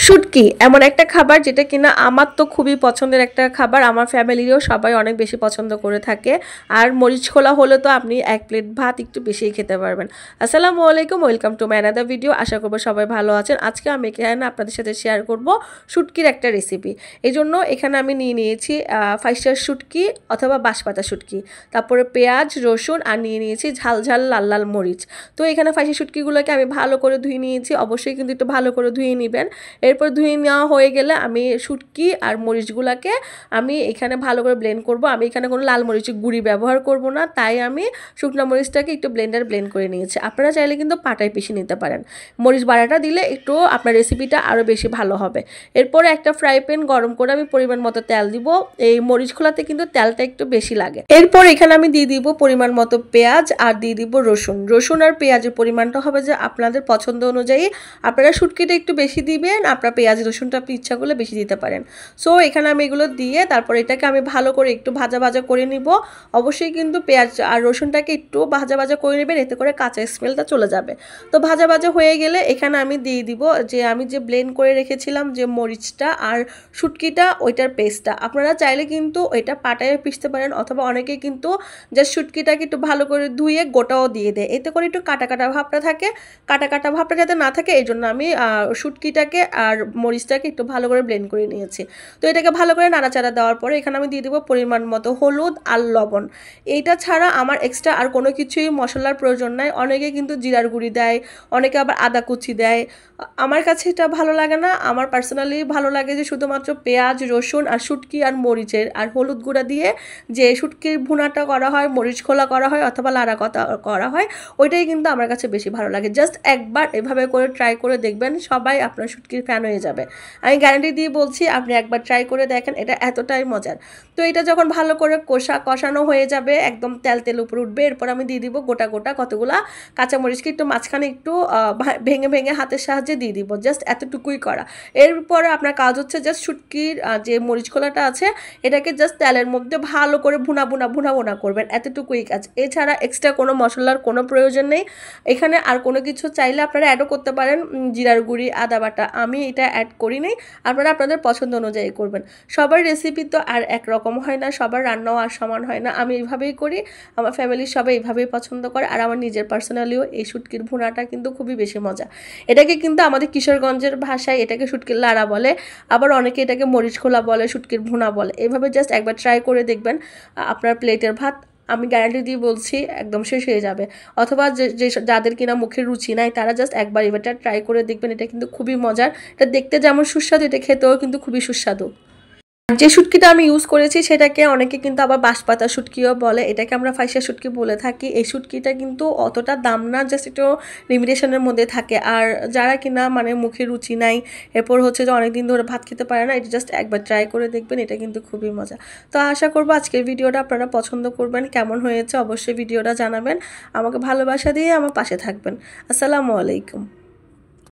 শুটকি এমন একটা খাবার যেটা কিনা আমার তো খুবই পছন্দের একটা খাবার, আমার ফ্যামিলিরও সবাই অনেক বেশি পছন্দ করে থাকে। আর মরিচ খোলা হলে তো আপনি এক প্লেট ভাত একটু বেশিই খেতে পারবেন। আসসালামু আলাইকুম, welcome to my another video. আশা করবো সবাই ভালো আছেন। আজকে আমি এখানে আপনাদের সাথে শেয়ার করব শুটকির একটা রেসিপি। এই জন্য এখানে আমি নিয়ে নিয়েছি ফাইস্টার শুটকি অথবা বাঁশপাতা শুটকি, তারপরে পেঁয়াজ রসুন আর নিয়ে নিয়েছি ঝাল ঝাল লাল লাল মরিচ। তো এখানে ফাইস্টার শুটকিগুলোকে আমি ভালো করে ধুয়ে নিয়েছি, অবশ্যই কিন্তু একটু ভালো করে ধুয়ে নেবেন। এরপর ধুয়ে নেওয়া হয়ে গেলে আমি শুটকি আর মরিচগুলোকে আমি এখানে ভালো করে ব্লেন্ড করব। আমি এখানে কোনো লাল মরিচের গুঁড়ি ব্যবহার করব না, তাই আমি শুকনো মরিচটাকে একটু ব্লেন্ড করে নিয়েছি। আপনারা চাইলে কিন্তু পাটায় পিষে নিতে পারেন। মরিচ বাড়াটা দিলে একটু আপনার রেসিপিটা আরও বেশি ভালো হবে। এরপরে একটা ফ্রাই প্যান গরম করে আমি পরিমাণ মতো তেল দিব। এই মরিচ খোলাতে কিন্তু তেলটা একটু বেশি লাগে। এরপর এখানে আমি দিয়ে দিব পরিমাণ মতো পেঁয়াজ আর দিয়ে দিব রসুন আর পেঁয়াজের পরিমাণটা হবে যে আপনাদের পছন্দ অনুযায়ী। আপনারা শুটকিটা একটু বেশি দিবেন, আপনার পেঁয়াজ রসুনটা আপনি ইচ্ছা করলে বেশি দিতে পারেন। সো এখানে আমি এগুলো দিয়ে তারপর এটাকে আমি ভালো করে একটু ভাজা করে নিব। অবশ্যই কিন্তু পেঁয়াজ আর রসুনটাকে একটু ভাজা করে নেবেন, এতে করে কাঁচা স্মেলটা চলে যাবে। তো ভাজা হয়ে গেলে এখানে আমি দিয়ে দিব যে আমি যে ব্লেন্ড করে রেখেছিলাম যে মরিচটা আর শুটকিটা, ওইটার পেস্টটা। আপনারা চাইলে কিন্তু ওইটা পাটায় পিষতে পারেন, অথবা অনেকে কিন্তু জাস্ট শুটকিটাকে একটু ভালো করে ধুয়ে গোটাও দিয়ে দেয়, এতে করে একটু কাটা ভাবটা থাকে। কাটা ভাবটা যাতে না থাকে এই জন্য আমি শুটকিটাকে আর মরিচটাকে একটু ভালো করে ব্লেন্ড করে নিয়েছি। তো এটাকে ভালো করে নাড়াচাড়া দেওয়ার পরে এখানে আমি দিয়ে দেবো পরিমাণ মতো হলুদ আর লবণ। এইটা ছাড়া আমার এক্সট্রা আর কোনো কিছুই মশলার প্রয়োজন নাই। অনেকে কিন্তু জিরার গুঁড়ি দেয়, অনেকে আবার আদা কুচি দেয়। আমার কাছে এটা ভালো লাগে না। আমার পার্সোনালি ভালো লাগে যে শুধুমাত্র পেঁয়াজ রসুন আর শুটকি আর মরিচের আর হলুদ গুঁড়া দিয়ে যে শুটকির ভুনাটা করা হয়, মরিচ খোলা করা হয় অথবা লাড়া করা হয়, ওইটাই কিন্তু আমার কাছে বেশি ভালো লাগে। জাস্ট একবার এভাবে করে ট্রাই করে দেখবেন, সবাই আপনার শুটকির ফ্যান হয়ে যাবে। আমি গ্যারান্টি দিয়ে বলছি, আপনি একবার ট্রাই করে দেখেন, এটা এতটাই মজার। তো এটা যখন ভালো করে কষানো হয়ে যাবে, একদম তেল উপরে উঠবে, এরপর আমি দিয়ে দিব গোটা কতগুলা কাঁচামরিচকে একটু মাঝখানে একটু ভেঙে হাতের সাহায্যে দিয়ে দিব। জাস্ট এতটুকুই করা। এরপরে আপনার কাজ হচ্ছে জাস্ট শুটকির যে মরিচ খোলাটা আছে এটাকে জাস্ট তেলের মধ্যে ভালো করে ভুনা করবেন, এতটুকুই কাজ। এছাড়া এক্সট্রা কোনো মশলার কোনো প্রয়োজন নেই এখানে। আর কোনো কিছু চাইলে আপনারা অ্যাডও করতে পারেন, জিরার গুঁড়ি আদা বাটা। আমি এটা অ্যাড করি নাই, আপনারা আপনাদের পছন্দ অনুযায়ী করবেন। সবার রেসিপি তো আর একরকম হয় না, সবার রান্নাও আর সমান হয় না। আমি এইভাবেই করি, আমার ফ্যামিলির সবাই এইভাবেই পছন্দ করে। আর আমার নিজের পার্সোনালিও এই শুটকির ভুনাটা কিন্তু খুবই বেশি মজা। এটাকে কিন্তু আমাদের কিশোরগঞ্জের ভাষায় এটাকে শুটকির লাড়া বলে, আবার অনেকে এটাকে মরিচ খোলা বলে, শুটকির ভুনা বলে। এইভাবে জাস্ট একবার ট্রাই করে দেখবেন, আপনার প্লেটের ভাত আমি গ্যারান্টি দিয়ে বলছি একদম শেষ হয়ে যাবে। অথবা যাদের কিনা মুখের রুচি নাই তারা জাস্ট একবার এটা ট্রাই করে দেখবেন, এটা কিন্তু খুবই মজার। এটা দেখতে যেমন সুস্বাদু, এটা খেতেও কিন্তু খুবই সুস্বাদু। যে শুটকিটা আমি ইউজ করেছি সেটাকে অনেকে কিন্তু আবার বাঁশপাতা শুটকিও বলে, এটাকে আমরা ফাইসা শুটকি বলে থাকি। এই শুটকিটা কিন্তু অতটা দাম না, জাস্ট একটু লিমিটেশনের মধ্যে থাকে। আর যারা কিনা মানে মুখে রুচি নাই, এরপর হচ্ছে যে অনেকদিন ধরে ভাত খেতে পারে না, এটা জাস্ট একবার ট্রাই করে দেখবেন, এটা কিন্তু খুবই মজা। তো আশা করবো আজকের ভিডিওটা আপনারা পছন্দ করবেন। কেমন হয়েছে অবশ্যই ভিডিওটা জানাবেন, আমাকে ভালোবাসা দিয়ে আমার পাশে থাকবেন। আসসালামু আলাইকুম।